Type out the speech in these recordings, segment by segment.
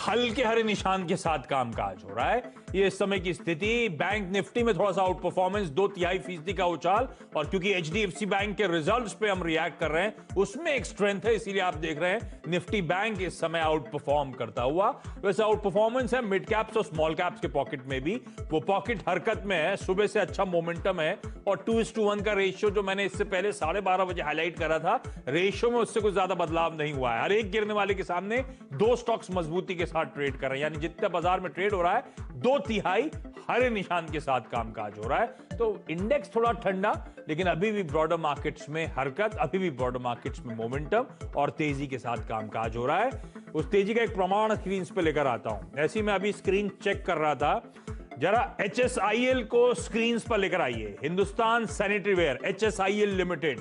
हल्के हरे निशान के साथ कामकाज हो रहा है। ये इस समय की स्थिति, बैंक निफ्टी में थोड़ा सा आउट परफॉर्मेंस 2/3% का उछाल, और क्योंकि एचडीएफसी बैंक के रिजल्ट्स पे हम रिएक्ट कर रहे हैं, उसमें एक स्ट्रेंथ है, इसीलिए आप देख रहे हैं निफ्टी बैंक इस समय आउट परफॉर्म करता हुआ। वैसे आउट परफॉर्मेंस है मिड कैप्स और स्मॉल कैप्स के पॉकेट में भी, वो पॉकेट हरकत में है, सुबह से अच्छा मोमेंटम है, और 2:1 का रेशियो जो मैंने इससे पहले 12:30 बजे हाईलाइट करा था, रेशियो में उससे कुछ ज्यादा बदलाव नहीं हुआ है। हर एक गिरने वाले के सामने दो स्टॉक्स मजबूती के साथ ट्रेड कर रहे हैं, यानी जितना बाजार में ट्रेड हो रहा है 2/3 हरे निशान के साथ कामकाज हो रहा है। तो इंडेक्स थोड़ा ठंडा, लेकिन अभी भी ब्रॉडर मार्केट्स में हरकत, अभी भी ब्रॉडर मार्केट्स में मोमेंटम और तेजी के साथ कामकाज हो रहा है। उस तेजी का एक प्रमाण स्क्रीन पे लेकर आता हूं। ऐसी मैं अभी स्क्रीन चेक कर रहा था, जरा HSIL को स्क्रीन पर लेकर आइए। हिंदुस्तान सैनिटरीवेयर HSIL लिमिटेड,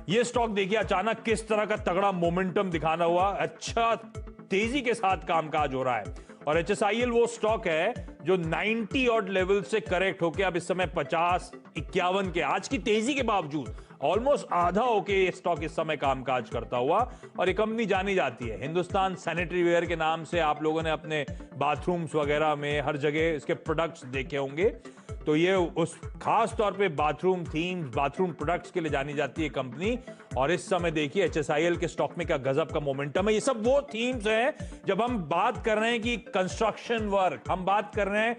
ये स्टॉक देखिए अचानक किस तरह का तगड़ा मोमेंटम दिखाना हुआ, अच्छा तेजी के साथ कामकाज हो रहा है। और HSIL वो स्टॉक है जो 90 ऑड लेवल से करेक्ट होकर अब इस समय 50-51 के, आज की तेजी के बावजूद ऑलमोस्ट आधा होके ये स्टॉक इस समय कामकाज करता हुआ। और ये कंपनी जानी जाती है हिंदुस्तान सैनिटरीवेयर के नाम से, आप लोगों ने अपने बाथरूम्स वगैरह में हर जगह इसके प्रोडक्ट्स देखे होंगे। तो ये उस खास तौर पे बाथरूम थीम्स, बाथरूम प्रोडक्ट्स के लिए जानी जाती है कंपनी। और इस समय देखिए HSIL के स्टॉक में क्या गजब का मोमेंटम है। ये सब वो थीम्स हैं जब हम बात कर रहे हैं कि कंस्ट्रक्शन वर्क, हम बात कर रहे हैं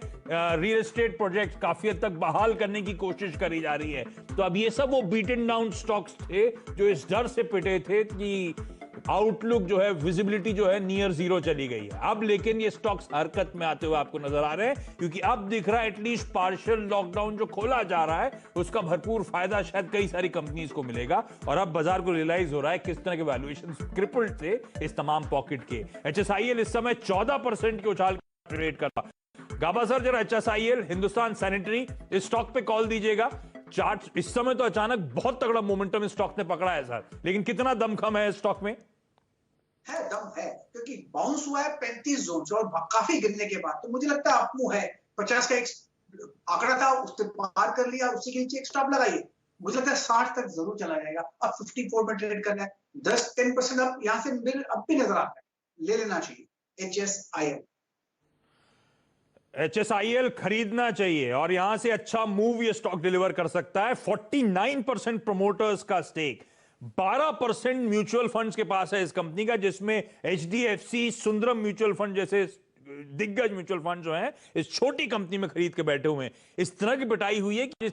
रियल एस्टेट प्रोजेक्ट काफी हद तक बहाल करने की कोशिश करी जा रही है। तो अब ये सब वो बीटन डाउन स्टॉक्स थे जो इस डर से पिटे थे कि आउटलुक जो है, विजिबिलिटी जो है नियर जीरो चली गई है। अब लेकिन ये स्टॉक्स हरकत में आते हुए आपको नजर आ रहे हैं, क्योंकि अब दिख रहा है एटलीस्ट पार्शियल लॉकडाउन जो खोला जा रहा है उसका भरपूर फायदा शायद कई सारी कंपनीज को मिलेगा। और अब बाजार को रियलाइज हो रहा है किस तरह के वैल्यूएशन क्रिपल्ड थे इस तमाम पॉकेट के। HSIL इस समय 14% के उछाल ट्रेड कर रहा है। गाबा सर जरा HSIL हिंदुस्तान सैनिटरी इस स्टॉक पे कॉल दीजिएगा। चार्ट इस समय तो अचानक बहुत तगड़ा मोमेंटम इस स्टॉक ने पकड़ा है सर, लेकिन कितना दमखम है इस स्टॉक में? है दम है, क्योंकि बाउंस हुआ है 35 जोन से और काफी गिरने के बाद, तो मुझे लगता है अपमूव है। 50 का एक आंकड़ा था, उससे पार कर लिया, उसी के नीचे एक स्टॉप लगाइए। मुझे लगता है 60 तक जरूर चला जाएगा। अब 54 में ट्रेड करना है, 10-10% अब यहां से अब भी नजर आता है, ले लेना चाहिए HSIL खरीदना चाहिए, और यहां से अच्छा मूव ये स्टॉक डिलीवर कर सकता है। 49% प्रमोटर्स का स्टेक, 12% म्यूचुअल फंड्स के पास है इस कंपनी का, जिसमें HDFC, सुंदरम म्यूचुअल फंड जैसे दिग्गज म्यूचुअल फंड जो हैं इस छोटी कंपनी में खरीद के बैठे हुए हैं। इस तरह की पिटाई हुई है कि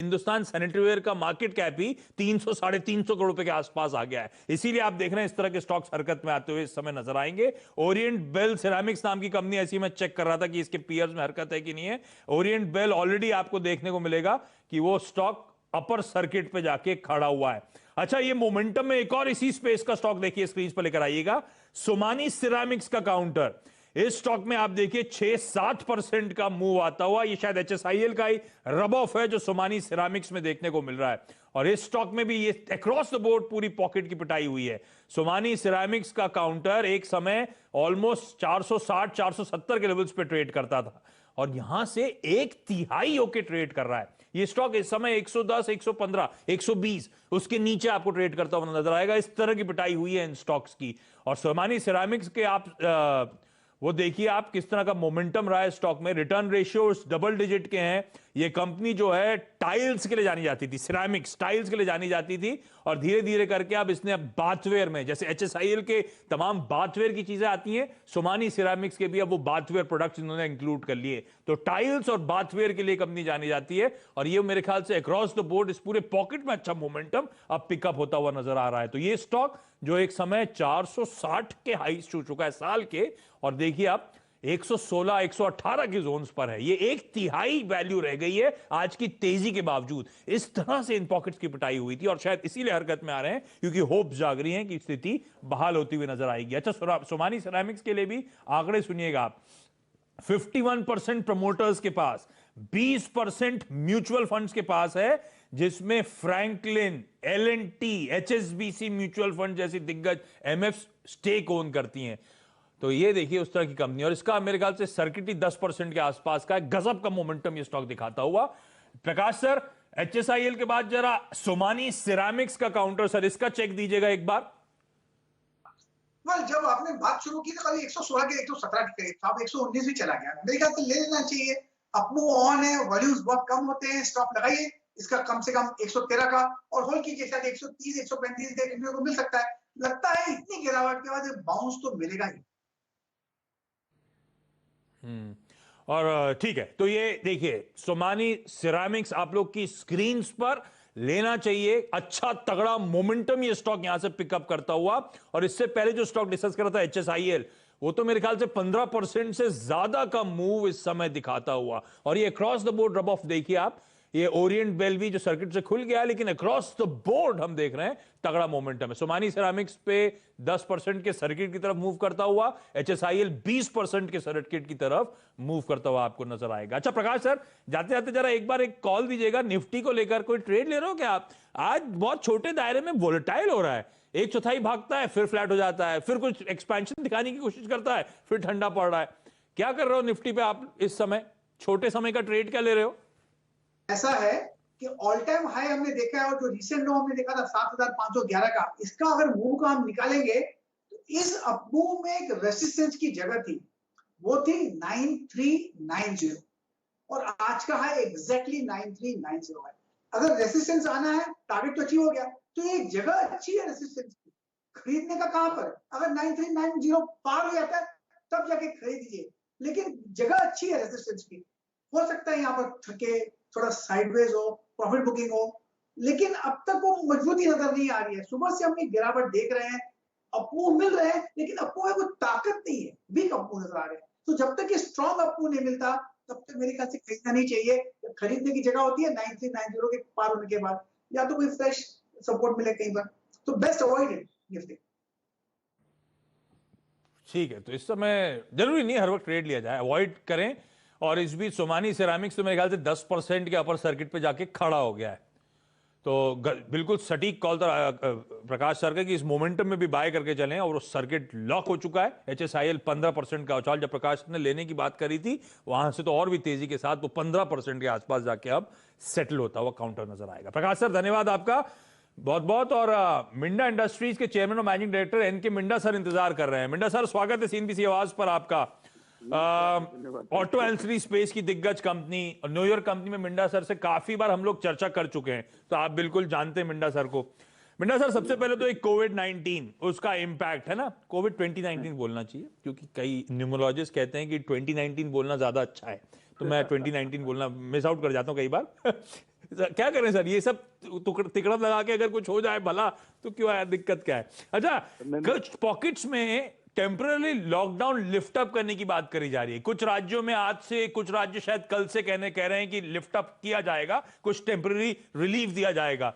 हिंदुस्तान सैनिटरीवेयर का मार्केट कैप ही 300-350 करोड़ रुपए के आसपास आ गया है। इसीलिए आप देख रहे हैं इस तरह के स्टॉक्स हरकत में आते हुए इस समय नजर आएंगे। ओरिएंट बेल सिरेमिक्स नाम की कंपनी, ऐसी मैं चेक कर रहा था कि इसके पीयर्स में हरकत है कि नहीं है। ओरिएंट बेल ऑलरेडी आपको देखने को मिलेगा कि वो स्टॉक अपर सर्किट पे जाके खड़ा हुआ है। अच्छा, ये मोमेंटम में एक और इसी स्पेस का स्टॉक देखिए, स्क्रीन पर लेकर आइएगा, सोमानी सिरेमिक्स का काउंटर। इस स्टॉक में आप देखिए 6-7% का मूव आता हुआ। ये शायद HSIL का ही रब ऑफ है जो सोमानी सिरेमिक्स में देखने को मिल रहा है। और इस स्टॉक में भी ये अक्रॉस द बोर्ड पूरी पॉकेट की पिटाई हुई है। सोमानी सिरेमिक्स का काउंटर एक समय ऑलमोस्ट 460-470 के लेवल्स पे ट्रेड करता था, और यहां से 1/3 होके ट्रेड कर रहा है। ये स्टॉक इस समय 110, 115, 120 उसके नीचे आपको ट्रेड करता हुआ नजर आएगा। इस तरह की पिटाई हुई है इन स्टॉक्स की। और सोमानी सिरेमिक्स के आप वो देखिए आप किस तरह का मोमेंटम रहा है स्टॉक में। रिटर्न रेशियोस डबल डिजिट के हैं। ये कंपनी जो है टाइल्स के लिए जानी जाती थी, सिरेमिक्स टाइल्स के लिए जानी जाती थी, और धीरे धीरे करके अब इसने बाथवेयर में, जैसे HSIL के तमाम बाथवेयर की चीजें आती हैं, सोमानी सिरेमिक्स के भी अब वो बाथवेयर प्रोडक्ट्स इन्होंने इंक्लूड कर लिए। तो टाइल्स और बाथवेयर के लिए कंपनी जानी जाती है, और ये मेरे ख्याल से अक्रॉस द बोर्ड इस पूरे पॉकेट में अच्छा मोमेंटम अब पिकअप होता हुआ नजर आ रहा है। तो ये स्टॉक जो एक समय 460 के हाई छू चुका है साल के, और देखिए आप 116-118 के जोन्स पर है, ये 1/3 वैल्यू रह गई है आज की तेजी के बावजूद। इस तरह से इन पॉकेट्स की पिटाई हुई थी, और शायद इसीलिए हरकत में आ रहे हैं क्योंकि होप जाग रही है कि स्थिति बहाल होती हुई नजर आएगी। अच्छा, सोमानी सिरेमिक्स के लिए भी आंकड़े सुनिएगा आप। 51% प्रमोटर्स के पास, 20% म्यूचुअल फंड्स के पास है, जिसमें Franklin, L&T, HSBC mutual fund जैसी दिग्गज MF स्टेक ओन करती हैं। तो ये देखिए उस तरह की कंपनी, और इसका मेरे ख्याल से सर्किट ही 10% के आसपास का है। गजब का मोमेंटम ये स्टॉक दिखाता हुआ। प्रकाश सर, HSIL के बाद जरा सोमानी सिरेमिक्स का काउंटर सर, इसका चेक दीजिएगा एक बार। वेल जब आपने बात शुरू की तो कभी 116 के 117 के करीब था, अब 119 भी चला गया। मेरे ख्याल से ले लेना चाहिए। अप मूव ऑन है, वॉल्यूम्स बहुत कम होते हैं, स्टॉप लगाइए इसका कम से कम 113 का और होल्ड कीजिए, शायद 130 135 देखने को मिल सकता है। लगता है इतनी गिरावट के बाद बाउंस तो मिलेगा ही। और ठीक है, तो ये देखिए सोमानी सिरामिक्स आप लोग की स्क्रीन पर लेना चाहिए। अच्छा तगड़ा मोमेंटम ये स्टॉक यहां से पिकअप करता हुआ। और इससे पहले जो स्टॉक डिस्कस कर रहा था HSIL, वो तो मेरे ख्याल से 15% से ज्यादा का मूव इस समय दिखाता हुआ। और ये across the board rub off देखिए आप, ये ओरिएंट बेल्वी जो सर्किट से खुल गया, लेकिन अक्रॉस द बोर्ड हम देख रहे हैं तगड़ा मोमेंटम है। सोमानी सिरामिक्स पे 10% के सर्किट की तरफ मूव करता हुआ, HSIL 20% के सर्किट की तरफ मूव करता हुआ आपको नजर आएगा। अच्छा प्रकाश सर, जाते जाते जरा एक बार एक कॉल दीजिएगा, निफ्टी को लेकर कोई ट्रेड ले रहे हो क्या आप? आज बहुत छोटे दायरे में वोलेटाइल हो रहा है, एक चौथाई भागता है फिर फ्लैट हो जाता है, फिर कुछ एक्सपेंशन दिखाने की कोशिश करता है, फिर ठंडा पड़ रहा है। क्या कर रहे हो निफ्टी पे आप इस समय? छोटे समय का ट्रेड क्या ले रहे हो? ऐसा है कि ऑल टाइम हाई हमने देखा है और जो रिसेंट लो हमने देखा था 7511 का, इसका अगर मूव का हम निकालेंगे तो इस अप मूव में एक रेसिस्टेंस की जगह थी, वो थी 9390 और आज का हाई एग्जैक्टली 9390 है। अगर रेसिस्टेंस आना है, टारगेट तो अचीव हो गया, तो ये जगह अच्छी है रेसिस्टेंस की। खरीदने का कहां पर? अगर 9390 पार हो जाता है तब जाके खरीदिए, लेकिन जगह अच्छी है रेसिस्टेंस की। हो सकता है यहाँ पर थके, थोड़ा साइडवेज हो, प्रॉफिट बुकिंग हो, लेकिन अब तक वो मजबूती नजर नहीं आ रही है। सुबह से हम ये गिरावट देख रहे हैं, अप्पू मिल रहे हैं, लेकिन अप्पू में वो ताकत नहीं है, वीक अप्पू नजर आ रहे हैं। तो जब तक ये स्ट्रॉन्ग अप्पू नहीं मिलता तब तक मेरे ख्याल से खरीदना नहीं चाहिए। खरीदने की जगह होती है 9390 के पार होने के बाद, या तो कोई फ्रेश सपोर्ट मिले कहीं पर, तो बेस्ट अवॉइड इट निफ्टी। ठीक है, तो इस समय जरूरी नहीं हर वक्त ट्रेड लिया जाए, अवॉइड करें। और इस बीच सोमानी सिरामिक्स तो मेरे ख्याल से 10% के अपर सर्किट पे जाके खड़ा हो गया है। तो बिल्कुल सटीक कॉल था प्रकाश सर का कि इस मोमेंटम में भी बाय करके चलें, और वो सर्किट लॉक हो चुका है। HSIL 15% का उछाल जब प्रकाश ने लेने की बात करी थी, वहां से तो और भी तेजी के साथ वो 15% के आसपास जाके अब सेटल होता हुआ काउंटर नजर आएगा। प्रकाश सर धन्यवाद आपका बहुत बहुत। और मिंडा इंडस्ट्रीज के चेयरमैन और managing director NK Minda sir इंतजार कर रहे हैं। मिंडा सर स्वागत है CNBC आवाज पर आपका। ऑटो एंसिलरी स्पेस की दिग्गज कंपनी और न्यूयॉर्क कंपनी में मिंडा सर से काफी बार हम लोग चर्चा कर चुके हैं, तो आप बिल्कुल जानते हैं मिंडा सर को। मिंडा सर सबसे पहले तो एक कोविड-19 उसका इंपैक्ट है ना, कोविड 2019 बोलना चाहिए क्योंकि कई न्यूमरोलॉजिस्ट कहते हैं कि 2019 बोलना ज्यादा अच्छा है, तो मैं 2019 बोलना मिस आउट कर जाता हूं कई बार। क्या करें सर, ये सब तिकड़म लगा के अगर कुछ हो जाए भला तो क्यों आया, दिक्कत क्या है? अच्छा, कुछ पॉकेट्स में टेम्पररी लॉकडाउन लिफ्ट अप करने की बात करी जा रही है। कुछ राज्यों में आज से, कुछ राज्य शायद कल से कह रहे हैं कि लिफ्ट अप किया जाएगा, कुछ टेम्पररी रिलीफ दिया जाएगा।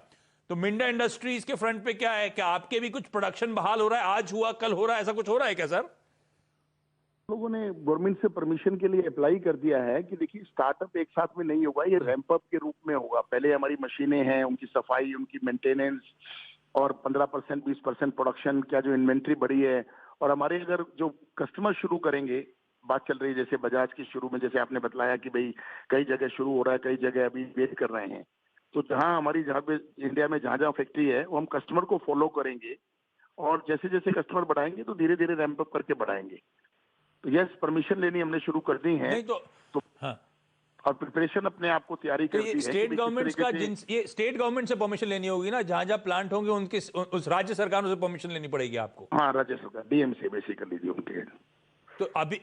तो मिंडा इंडस्ट्रीज के फ्रंट पे क्या है, क्या आपके भी कुछ प्रोडक्शन बहाल हो रहा है? आज हुआ, कल हो रहा है, ऐसा कुछ हो रहा है क्या सर? लोगों ने गवर्नमेंट से परमिशन के लिए अप्लाई कर दिया है कि देखिए स्टार्टअप एक साथ में नहीं होगा, ये रैंप अप के रूप में होगा। पहले हमारी मशीनें हैं, उनकी सफाई, उनकी मेंटेनेंस और 15% 20% प्रोडक्शन, क्या जो इन्वेंट्री बढ़ी है। और हमारे अगर जो कस्टमर शुरू करेंगे, बात चल रही है जैसे बजाज की शुरू में, जैसे आपने बताया कि भाई कई जगह शुरू हो रहा है, कई जगह अभी वेट कर रहे हैं। तो जहां हमारी, जहां पे इंडिया में जहां जहां फैक्ट्री है, वो हम कस्टमर को फॉलो करेंगे और जैसे जैसे कस्टमर बढ़ाएंगे तो धीरे धीरे रैंप अप करके बढ़ाएंगे। तो यस, परमिशन लेनी हमने शुरू कर दी है। नहीं तो हाँ, और प्रिपरेशन अपने आप को तैयारी तो कर दी ये है। स्टेट गवर्नमेंट्स का ये स्टेट गवर्नमेंट से परमिशन लेनी होगी ना, जहां जहां प्लांट होंगे उनके उस राज्य सरकारों से परमिशन लेनी पड़ेगी आपको। हाँ, राज्य सरकार डीएम से बेसिकली दी उनके। तो अभी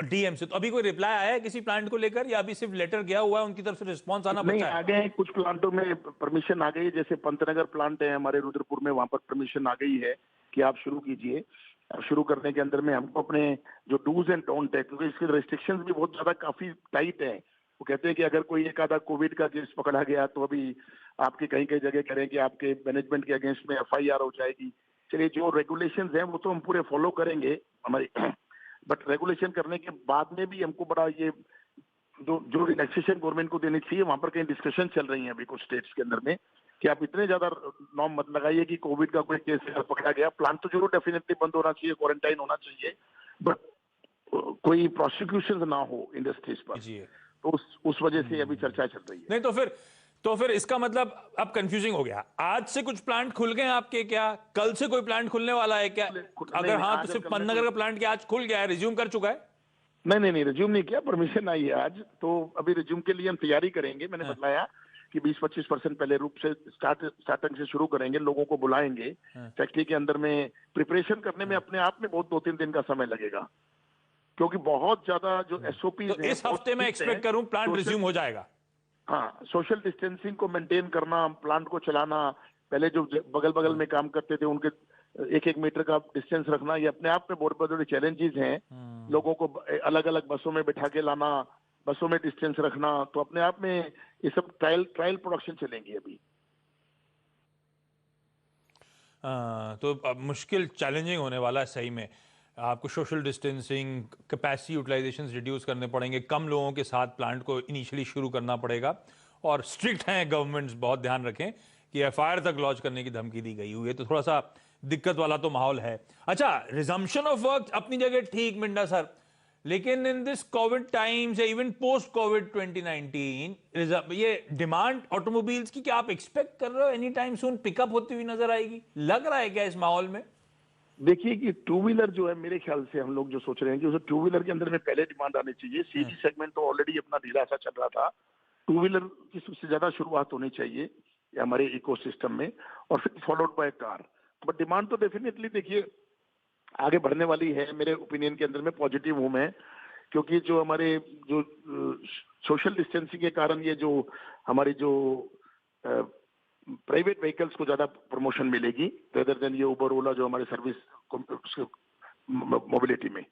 डीएम से तो अभी कोई रिप्लाई आया है किसी प्लांट को लेकर, या अभी सिर्फ लेटर गया हुआ है, उनकी तरफ से रिस्पांस आना नहीं, बचा है? आ गए हैं कुछ प्लांटों में परमिशन आ गई है। जैसे पंतनगर प्लांट है हमारे रुद्रपुर में, वहां पर परमिशन आ गई है कि आप शुरू कीजिए। अब शुरू करने के अंदर में हमको अपने जो डूज एंड डोंट है, क्योंकि इसके रेस्ट्रिक्शंस भी बहुत ज्यादा काफी टाइट है। वो कहते हैं कि अगर कोई एक आधा कोविड का केस पकड़ा गया तो अभी आपके कहीं कहीं जगह करें कि आपके मैनेजमेंट के अगेंस्ट में FIR हो जाएगी। चलिए, जो रेगुलेशंस हैं वो तो हम पूरे फॉलो करेंगे हमारी, बट रेगुलेशन करने के बाद में भी हमको बड़ा ये जो रिलैक्सेशन गवर्नमेंट को देनी चाहिए, वहां पर कहीं डिस्कशन चल रही है अभी कुछ स्टेट्स के अंदर में कि आप इतने ज्यादा नॉर्म मत लगाइए कि कोविड का कोई केस पकड़ा गया, प्लांट तो जरूर डेफिनेटली बंद होना चाहिए, क्वारंटाइन होना चाहिए, बट कोई प्रोसिक्यूशन ना हो इंडस्ट्रीज पर। तो उस वजह से अभी चर्चा चल रही है। नहीं तो फिर तो फिर इसका मतलब अब कंफ्यूजिंग हो गया। आज से कुछ प्लांट खुल गए हैं आपके क्या? कल से कोई प्लांट खुलने वाला है क्या? अगर हाँ तो सिर्फ पन्नागर का प्लांट क्या आज खुल गया है, रिज्यूम कर चुका है? नहीं, रिज्यूम नहीं किया, परमिशन आई है आज, तो अभी रिज्यूम के लिए हम तैयारी करेंगे। मैंने बताया कि 20-25% पहले रूप से स्टार्टिंग से शुरू करेंगे, लोगों को बुलाएंगे फैक्ट्री के अंदर में। प्रिपरेशन करने में अपने आप में बहुत 2-3 दिन का समय लगेगा, क्योंकि बहुत ज्यादा जो एसओपी तो इस हफ्ते में एक्सपेक्ट करूं प्लांट रिज्यूम हो जाएगा। हाँ, सोशल डिस्टेंसिंग को मेंटेन करना, प्लांट को चलाना, पहले जो बगल बगल में काम करते थे उनके 1-1 मीटर का डिस्टेंस रखना, ये अपने आप में बहुत बड़े चैलेंजेस हैं। लोगों को अलग अलग बसों में बिठा के लाना, बसों में डिस्टेंस रखना, तो अपने आप में ये सब ट्रायल प्रोडक्शन चलेंगी अभी। तो अब मुश्किल चैलेंजिंग होने वाला है सही में। आपको social distancing, capacity utilization reduce करने पड़ेंगे, कम लोगों के साथ प्लांट को इनिशियली शुरू करना पड़ेगा, और स्ट्रिक्ट हैं गवर्नमेंट्स, बहुत ध्यान रखें कि एफआईआर तक लॉन्च करने की धमकी दी गई हुई है, तो थोड़ा सा दिक्कत वाला तो माहौल है। अच्छा, रिजम्पशन ऑफ वर्क अपनी जगह ठीक मिंडा सर, लेकिन in this Covid times, even post Covid 2019, ये डिमांड ऑटोमोबाइल्स की क्या आप एक्सपेक्ट कर रहे हो एनी टाइम सून पिकअप होती हुई नजर आएगी? लग रहा है क्या इस माहौल में? देखिए कि टू व्हीलर जो है, मेरे ख्याल से हम लोग जो सोच रहे हैं कि उसे टू व्हीलर के अंदर में पहले डिमांड आनी चाहिए। सीजी सेगमेंट तो ऑलरेडी अपना ढीला सा चल रहा था, टू व्हीलर की सबसे ज्यादा शुरुआत होनी चाहिए हमारे इकोसिस्टम में, और फिर followed by car. But demand तो डेफिनेटली देखिए आगे बढ़ने वाली है। मेरे ओपिनियन के अंदर में पॉजिटिव हूं मैं, क्योंकि जो हमारे जो सोशल डिस्टेंसिंग के कारण ये जो हमारी जो प्राइवेट व्हीकल्स को ज्यादा प्रमोशन मिलेगी रेदर देन ये उबर ओला जो हमारे सर्विस मोबिलिटी में।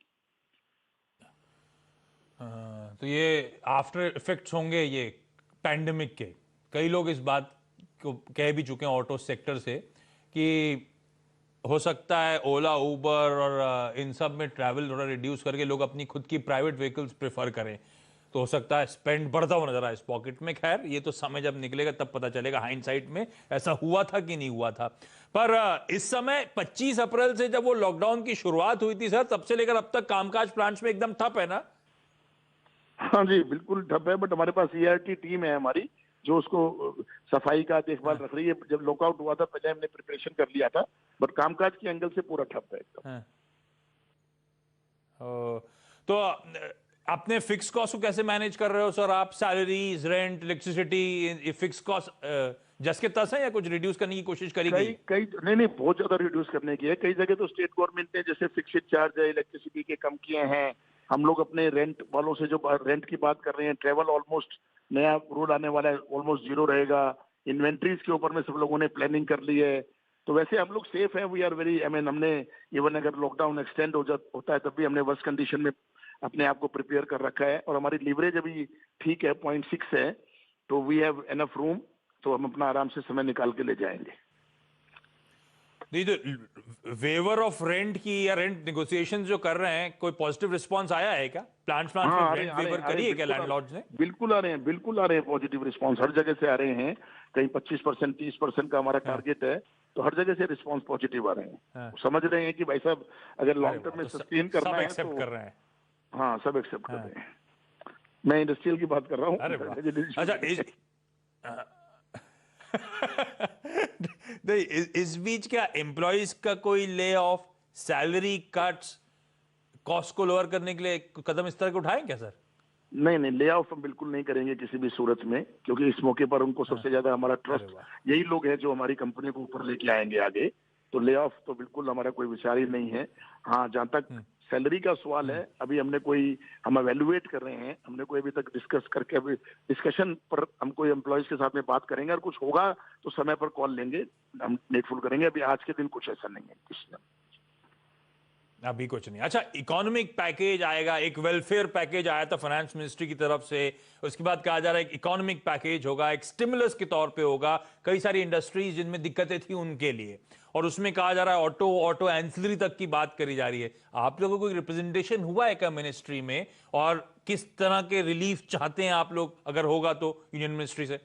तो ये आफ्टर इफेक्ट्स होंगे ये पैंडेमिक के। कई लोग इस बात को कह भी चुके हैं ऑटो सेक्टर से कि हो सकता है ओला, उबर और इन सब में ट्रैवल थोड़ा रिड्यूस करके लोग अपनी खुद की प्राइवेट व्हीकल्स प्रेफर करें, तो हो सकता है स्पेंड बढ़ता हुआ नजर आए इस पॉकेट में। खैर, ये तो समय जब निकलेगा तब पता चलेगा हाइंडसाइट में ऐसा हुआ था कि नहीं हुआ था। पर इस समय 25 अप्रैल से जब वो लॉकडाउन की शुरुआत हुई थी सर, तब से लेकर अब तक कामकाज प्लांट्स में एकदम ठप है ना? हाँ जी, बिल्कुल ठप है, बट हमारे पास ईआरटी टीम है हमारी जो उसको सफाई का देखभाल रख रही है। जब लॉकआउट हुआ था पहले हमने प्रिपरेशन कर लिया था, बट कामकाज के एंगल से पूरा ठप है एकदम। तो अपने फिक्स कॉस्ट को कैसे मैनेज कर रहे हो सर आप? सैलरीज, रेंट, इलेक्ट्रिसिटी, ये फिक्स कॉस्ट जस के तस है या कुछ रिड्यूस करने की कोशिश करी गई? कई नहीं, बहुत ज्यादा रिड्यूस करने की है। कई जगह तो स्टेट गवर्नमेंट ने जैसे फिक्स्ड चार्ज है इलेक्ट्रिसिटी के कम किए हैं। हम लोग अपने रेंट वालों से जो रेंट की बात कर रहे हैं, ट्रेवल ऑलमोस्ट नया रूल आने वाला है, ऑलमोस्ट जीरो रहेगा। इन्वेंट्रीज के ऊपर में सब लोगों ने प्लानिंग कर ली है, तो वैसे हम लोग सेफ हैं। We are very, I mean, हमने इवन अगर लॉकडाउन एक्सटेंड होता है तब भी हमने वर्स्ट कंडीशन में अपने आप को प्रिपेयर कर रखा है। और हमारी लीवरेज अभी ठीक है, 0.6 है, तो वी हैव एनफ रूम, तो हम अपना आराम से समय निकाल के ले जाएंगे। नहीं, तो वेवर ऑफ रेंट की या रेंट नेगोशिएशन जो कर रहे हैं, कोई पॉजिटिव रिस्पांस आया है क्या? प्लांट्स में रेंट वेवर करी है क्या लैंडलॉर्ड्स ने? बिल्कुल आ रहे हैं पॉजिटिव रिस्पांस, हर जगह से आ रहे हैं। कहीं 25%, 30% का हमारा टारगेट है, तो हर जगह से रिस्पांस पॉजिटिव आ रहे हैं। समझ रहे हैं कि भाई साहब अगर लॉन्ग टर्म में सस्टेन करना है तो कर रहे हैं। हाँ, सब एक्सेप्ट कर रहे हैं। मैं इंडस्ट्रियल की बात कर रहा हूँ। अच्छा, इस बीच क्या एम्प्लॉइज का कोई lay off, salary cuts, cost को लोअर करने के लिए कदम इस तरह के उठाएं क्या सर? नहीं, ले ऑफ हम बिल्कुल नहीं करेंगे किसी भी सूरत में, क्योंकि इस मौके पर उनको सबसे ज्यादा हमारा ट्रस्ट यही लोग हैं जो हमारी कंपनी को ऊपर लेके आएंगे आगे। तो ले ऑफ तो बिल्कुल हमारा कोई विचार ही नहीं है। हाँ, जहां तक सैलरी का सवाल है, अभी हम एवेल्युएट कर रहे हैं, हमने कोई अभी तक डिस्कस करके, अभी डिस्कशन पर हम कोई एम्प्लॉइज के साथ में बात करेंगे, और कुछ होगा तो समय पर कॉल लेंगे, हम नेटफुल करेंगे। अभी आज के दिन कुछ ऐसा नहीं है, अभी कुछ नहीं। अच्छा, इकोनॉमिक पैकेज आएगा, एक वेलफेयर पैकेज आया था फाइनेंस मिनिस्ट्री की तरफ से, उसके बाद कहा जा रहा है कि इकोनॉमिक पैकेज होगा, एक स्टिमुलस के तौर पे होगा कई सारी इंडस्ट्रीज जिनमें दिक्कतें थी उनके लिए, और उसमें कहा जा रहा है ऑटो एंसिलरी तक की बात करी जा रही है। आप लोगों को कोई रिप्रेजेंटेशन हुआ है क्या मिनिस्ट्री में, और किस तरह के रिलीफ चाहते हैं आप लोग, अगर होगा तो यूनियन मिनिस्ट्री से?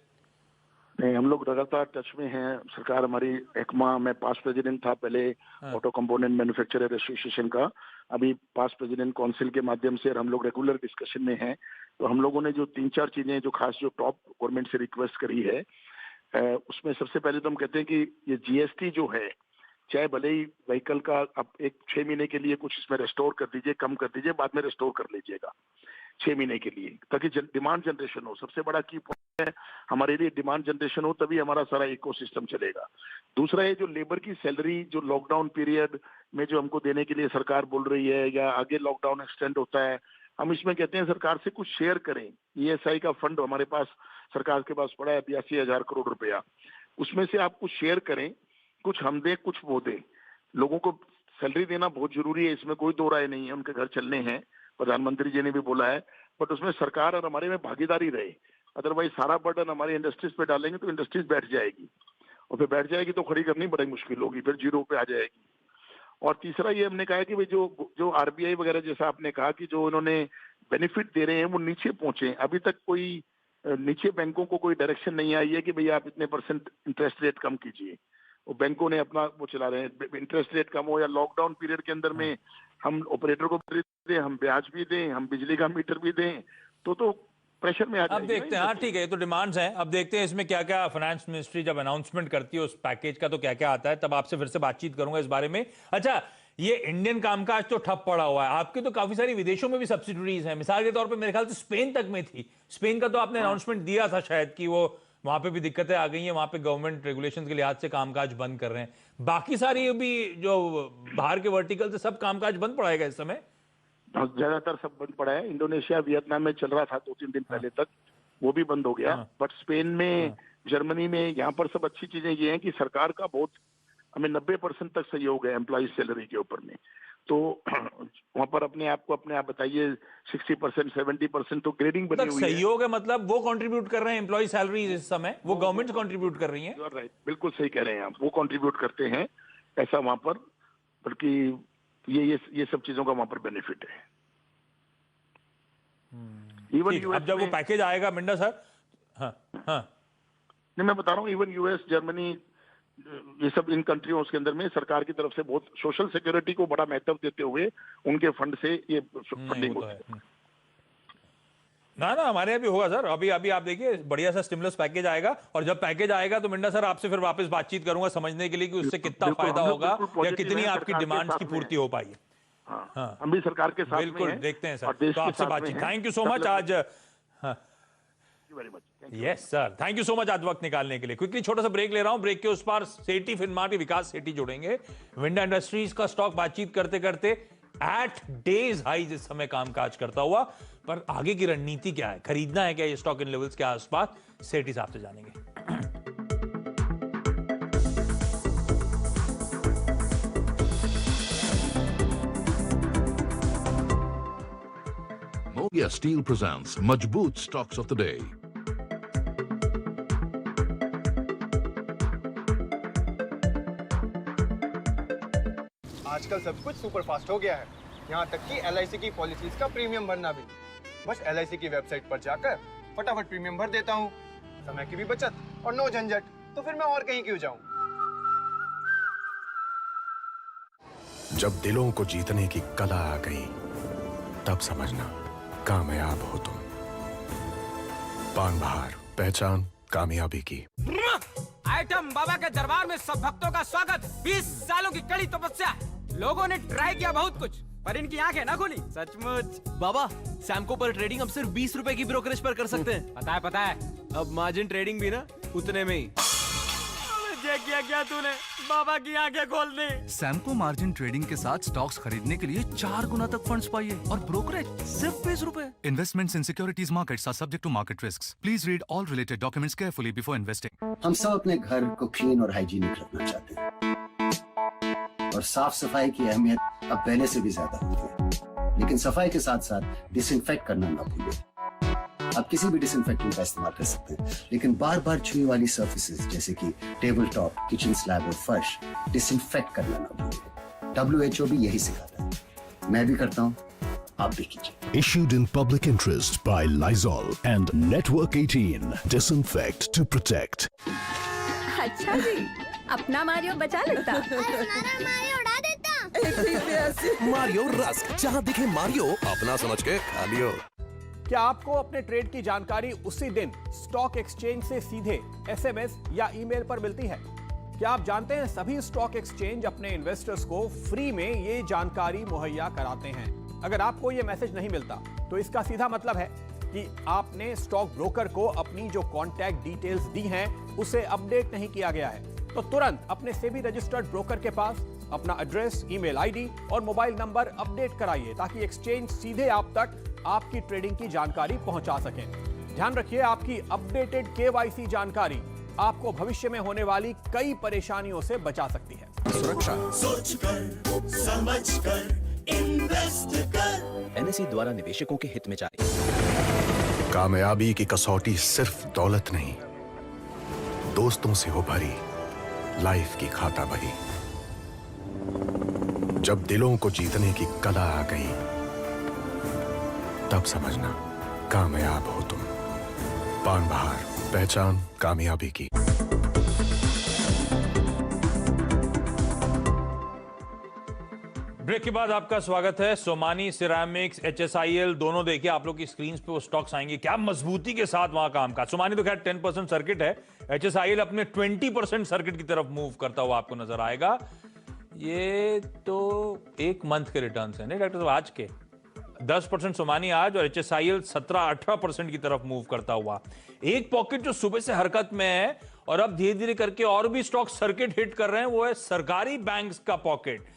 नहीं, हम लोग लगातार टच में हैं। सरकार हमारी एकमा, मैं पास्ट प्रेसिडेंट था पहले ऑटो कंपोनेंट मैन्युफैक्चरर एसोसिएशन का, अभी पास्ट प्रेसिडेंट काउंसिल के माध्यम से, और हम लोग रेगुलर डिस्कशन में हैं। तो हम लोगों ने जो 3-4 चीजें जो खास जो टॉप गवर्नमेंट से रिक्वेस्ट करी है, उसमें सबसे पहले तो हम कहते हैं कि ये जीएसटी जो है, चाहे भले ही व्हीकल का आप 6 महीने के लिए कुछ इसमें रेस्टोर कर दीजिए, कम कर दीजिए, बाद में रेस्टोर कर लीजिएगा 6 महीने के लिए, ताकि डिमांड जनरेशन हो। सबसे बड़ा की पॉइंट है हमारे लिए, डिमांड जनरेशन हो तभी हमारा सारा इकोसिस्टम चलेगा। दूसरा है जो लेबर की सैलरी जो लॉकडाउन पीरियड में जो हमको देने के लिए सरकार बोल रही है, या आगे लॉकडाउन एक्सटेंड होता है, हम इसमें कहते हैं सरकार से कुछ शेयर करें। ईएसआई का फंड हमारे पास, सरकार के पास पड़ा है 82,000 करोड़ रुपया, उसमें से आप कुछ शेयर करें, कुछ हम दें कुछ वो दें। लोगों को सैलरी देना बहुत जरूरी है, इसमें कोई दो राय नहीं है, उनके घर चलने हैं, प्रधानमंत्री जी ने भी बोला है, बट उसमें सरकार और हमारे में भागीदारी रहे। अदरवाइज सारा बर्डन हमारी इंडस्ट्रीज पे डालेंगे तो इंडस्ट्रीज बैठ जाएगी, और फिर बैठ जाएगी तो खड़ी करनी बड़ी मुश्किल होगी, फिर जीरो पे आ जाएगी। और तीसरा ये हमने कहा है कि भाई जो आरबीआई वगैरह, जैसा आपने कहा कि जो उन्होंने बेनिफिट दे रहे हैं वो नीचे पहुंचे। अभी तक कोई नीचे बैंकों को कोई डायरेक्शन नहीं आई है कि भैया आप इतने % इंटरेस्ट रेट कम कीजिए। वो बैंकों ने अपना वो चला रहे हैं, इंटरेस्ट रेट कम हो, या लॉकडाउन पीरियड के अंदर में हम ऑपरेटर को भी दें, हम ब्याज भी दें, हम बिजली का मीटर भी दें, तो प्रेशर में आ जाएगी। अब देखते हैं, हाँ ठीक है, ये तो डिमांड्स हैं। अब देखते हैं इसमें क्या क्या फाइनेंस मिनिस्ट्री जब अनाउंसमेंट करती है उस पैकेज का तो क्या क्या आता है, तब आपसे फिर से बातचीत करूंगा इस बारे में। अच्छा, ये इंडियन कामकाज तो ठप पड़ा हुआ है, आपके तो काफी सारी विदेशों में भी सब्सिडरीज हैं। मिसाल के तौर पे मेरे ख्याल से स्पेन तक में थी, स्पेन का तो आपने अनाउंसमेंट दिया था शायद कि वो वहां पे भी दिक्कतें आ गई हैं, वहां पे गवर्नमेंट रेगुलेशन के लिहाज से कामकाज बंद कर रहे हैं। बाकी सारी भी जो बाहर के वर्टिकल से सब कामकाज बंद पड़ाएगा इस समय? ज्यादातर सब बंद पड़ा है। इंडोनेशिया, वियतनाम में चल रहा था 2-3 दिन पहले तक, वो भी बंद हो गया। बट स्पेन में, जर्मनी में, यहाँ पर सब अच्छी चीजें ये हैं कि सरकार का बहुत हमें 90% तक सहयोग है एम्प्लॉइज सैलरी के ऊपर में। तो वहां पर अपने आप बताइए 60%, 70% तो ग्रेडिंग बनी हुई है। सहयोग है मतलब वो कंट्रीब्यूट कर रहे हैं एम्प्लॉय सैलरी इस समय, वो गवर्नमेंट कंट्रीब्यूट कर रही है। राइट, बिल्कुल सही कह रहे हैं आप, वो कंट्रीब्यूट करते हैं ऐसा वहां पर, बल्कि ये सब चीजों का वहां पर बेनिफिट है। इवन यूएस, अब जब वो पैकेज आएगा मिंडा सर, हाँ नहीं मैं बता रहा हूँ, इवन यूएस, जर्मनी, ये सब इन कंट्रियों के अंदर में सरकार की तरफ से बहुत सोशल सिक्योरिटी को बड़ा महत्व देते हुए उनके फंड से ये फंडिंग होती है। ना हमारे यहाँ भी होगा सर। अभी आप देखिए बढ़िया सा स्टिमुलस पैकेज आएगा, और जब पैकेज आएगा तो मिंडा सर आपसे फिर वापस बातचीत करूंगा समझने के लिए कि उससे कितना फायदा होगा या कितनी आपकी डिमांड्स की पूर्ति हो पाई। हाँ, हम भी सरकार के साथ बिल्कुल देखते हैं सर, तो आपसे बातचीत। थैंक यू सो मच आज। Yes sir, thank you so much आज वक्त निकालने के लिए। क्विकली छोटा सा ब्रेक ले रहा हूं, ब्रेक के उस पार सेठी फिनमार्ट के विकास सेठी जुड़ेंगे। विंडा इंडस्ट्रीज का स्टॉक बातचीत करते करते एट डेज हाई जिस समय कामकाज करता हुआ, पर आगे की रणनीति क्या है, खरीदना है क्या ये स्टॉक इन लेवल्स के आसपास, सेठी साहब से जानेंगे। Mogia Steel presents Majboot Stocks of the Day. आजकल सब कुछ सुपर फास्ट हो गया है, यहाँ तक कि LIC की पॉलिसीज का प्रीमियम भरना भी। बस LIC की वेबसाइट पर जाकर फटाफट प्रीमियम भर देता हूँ, समय की भी बचत और नो झंझट। तो फिर मैं और कहीं क्यों जाऊँ? जब दिलों को जीतने की कला आ गई, तब समझना कामयाब हो तुम। पान बहार, पहचान कामयाबी की। आइटम बाबा के दरबार में सब भक्तों का स्वागत। 20 सालों की कड़ी तपस्या, लोगों ने ट्राई किया बहुत कुछ, पर इनकी आंखें ना खुली सचमुच। बाबा, सैमको पर ट्रेडिंग अब सिर्फ 20 रुपए की ब्रोकरेज पर कर सकते हैं। पता है। अब मार्जिन ट्रेडिंग भी ना उतने में ही। क्या तूने बाबा की आंखें खोल दी। सैमको मार्जिन ट्रेडिंग के साथ स्टॉक्स खरीदने के लिए 4 गुना तक फंड्स पाइए और ब्रोकरेज सिर्फ 20 रुपए। Investments in securities markets are subject to market risks. Please read all related documents carefully before investing. हम सब अपने घर को क्लीन और हाइजीनिक रखना चाहते हैं, और साफ सफाई की अहमियत अब पहले से भी ज्यादा होती है। लेकिन सफाई के साथ साथ डिसइंफेक्ट करना ना भूलें। आप किसी भी डिसइंफेक्टेंट का इस्तेमाल कर सकते हैं, लेकिन बार बार छुई वाली सर्फेसेस जैसे कि टेबल टॉप, किचन स्लैब और फर्श डिसइंफेक्ट करना ना भूलें। WHO भी यही सिखाता है, मैं भी करता हूँ, आप भी कीजिए। Issued in public interest by Lysol and Network 18. Disinfect to protect. अच्छा जी, अपना मारियो बचा लेता। हमारा मारियो उड़ा देता। मारियो रस्क, जहाँ दिखे मारियो अपना समझ के खा लियो। क्या आपको अपने ट्रेड की जानकारी उसी दिन स्टॉक एक्सचेंज से सीधे एसएमएस या ईमेल पर मिलती है? क्या आप जानते हैं सभी स्टॉक एक्सचेंज अपने इन्वेस्टर्स को फ्री में ये जानकारी मुहैया कराते हैं? अगर आपको ये मैसेज नहीं मिलता तो इसका सीधा मतलब है कि आपने स्टॉक ब्रोकर को अपनी जो कॉन्टैक्ट डिटेल्स दी हैं उसे अपडेट नहीं किया गया है। तो तुरंत अपने सेबी रजिस्टर्ड ब्रोकर के पास अपना एड्रेस, ईमेल आईडी और मोबाइल नंबर अपडेट कराइए ताकि एक्सचेंज सीधे आप तक आपकी ट्रेडिंग की जानकारी पहुंचा सके। ध्यान रखिए, आपकी अपडेटेड केवाईसी जानकारी आपको भविष्य में होने वाली कई परेशानियों से बचा सकती है। सुरक्षा सोच कर, समझ कर, इन्वेस्ट कर। एनएसई द्वारा निवेशकों के हित में जारी। कामयाबी की कसौटी सिर्फ दौलत नहीं, दोस्तों से हो भरी लाइफ की खाता बही। जब दिलों को जीतने की कला आ गई, तब समझना कामयाब हो तुम। पान बहार, पहचान कामयाबी की। ब्रेक के बाद आपका स्वागत है। सोमानी सिरेमिक्स, HSIL दोनों देखिए आप लोग की स्क्रीन पे वो स्टॉक्स आएंगे, क्या मजबूती के साथ वहां काम का। सोमानी तो खैर 10% सर्किट है, HSIL अपने 20% सर्किट की तरफ मूव करता हुआ आपको नजर आएगा। ये तो एक मंथ के रिटर्न है नहीं डॉक्टर साहब, आज के 10% सोमानी आज और HSIL 17-18% की तरफ मूव करता हुआ। एक पॉकेट जो सुबह से हरकत में है और अब धीरे धीरे करके और भी स्टॉक सर्किट हिट कर रहे हैं, वो है सरकारी बैंक्स का पॉकेट।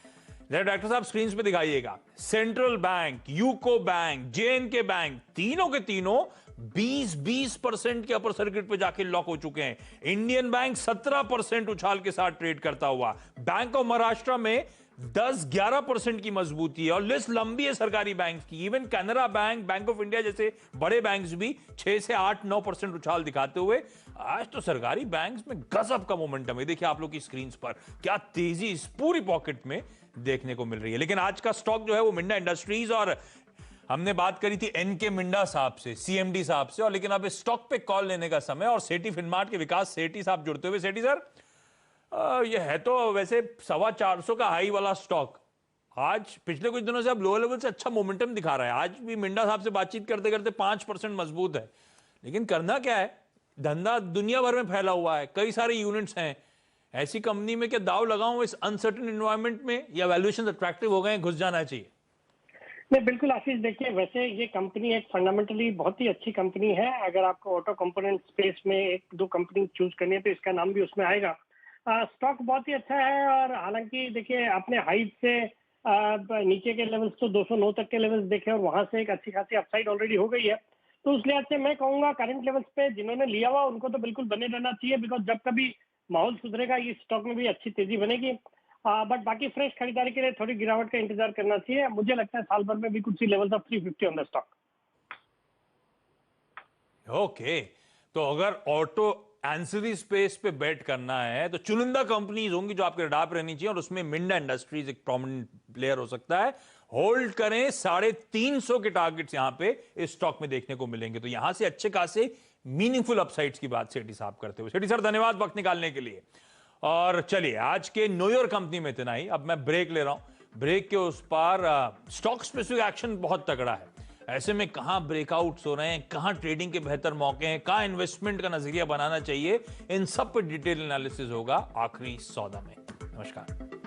डॉक्टर साहब स्क्रीन पे दिखाइएगा, central bank, UCO bank, JNK bank, तीनों के तीनों 20% के अपर सर्किट पे जाके लॉक हो चुके हैं। इंडियन बैंक 17% उछाल के साथ ट्रेड करता हुआ। बैंक ऑफ महाराष्ट्र में 10-11% की मजबूती है और लिस्ट लंबी है सरकारी बैंक की। Even Canara bank, bank of India जैसे बड़े बैंक्स भी 6 से 8-9% उछाल दिखाते हुए। आज तो सरकारी बैंक्स में गजब का मोमेंटम है। देखिए आप लोग की स्क्रीन पर क्या तेजी इस पूरी पॉकेट में देखने को मिल रही है। लेकिन आज का स्टॉक जो है वो मिंडा इंडस्ट्रीज, और हमने बात करी थी NK मिंडा साहब से, CMD साहब से, और लेकिन अब इस स्टॉक पे कॉल लेने का समय और सेठी फिनमार्ट के विकास सेठी साहब जुड़ते हुए। सेठी सर, ये है तो वैसे 425 का हाई वाला स्टॉक, आज पिछले कुछ दिनों से अब लोअर लेवल से अच्छा मोमेंटम दिखा रहा है। आज भी मिंडा साहब से बातचीत करते करते 5% मजबूत है। लेकिन करना क्या है, धंधा दुनिया भर में फैला हुआ है, कई सारे यूनिट्स हैं। ऐसी कंपनी में क्या दाव लगाऊं इस अनसर्टेन एनवायरनमेंट में, या वैल्यूएशन अट्रैक्टिव हो गए, घुस जाना चाहिए? नहीं, बिल्कुल आशीष, देखिए वैसे ये कंपनी एक फंडामेंटली बहुत ही अच्छी कंपनी है। अगर आपको ऑटो कंपोनेंट स्पेस में 1-2 कंपनी चूज करनी है तो इसका नाम भी उसमें आएगा। स्टॉक बहुत ही अच्छा है और हालांकि देखिए अपने हाइट से नीचे के लेवल्स तो 209 तक के लेवल्स देखे और वहां से एक अच्छी खासी अपसाइड ऑलरेडी हो गई है। तो उस लिहाज से मैं कहूंगा करंट लेवल्स पे जिन्होंने लिया हुआ उनको तो बिल्कुल बने रहना चाहिए, बिकॉज जब कभी माहौल सुधरेगा इस स्टॉक में भी अच्छी तेजी बनेगी। बट बाकी फ्रेश खरीदारी के लिए थोड़ी गिरावट का इंतजार करना चाहिए। मुझे लगता है साल भर में भी कुछ levels of 350 on the stock. Okay, तो अगर ऑटो एंसिलरी स्पेस पे बेट करना है तो चुनिंदा कंपनीज होंगी जो आपके रडार पे रहनी चाहिए, और उसमें मिंडा इंडस्ट्रीज एक प्रोमिनेंट प्लेयर हो सकता है। होल्ड करें, 350 के टारगेट्स यहां पे इस स्टॉक में देखने को मिलेंगे। तो यहां से अच्छे खासे मीनिंगफुल अपसाइड्स की बात सेठी साहब करते हुए। सेठी सर धन्यवाद वक्त निकालने के लिए। और चलिए आज के न्यू ईयर कंपनी में इतना ही। अब मैं ब्रेक ले रहा हूं, ब्रेक के उस पार स्टॉक स्पेसिफिक एक्शन बहुत तगड़ा है। ऐसे में कहां ब्रेकआउट्स हो रहे हैं, कहां ट्रेडिंग के बेहतर मौके हैं, कहां इन्वेस्टमेंट का नजरिया बनाना चाहिए, इन सब पर डिटेल एनालिसिस होगा आखिरी सौदा में। नमस्कार।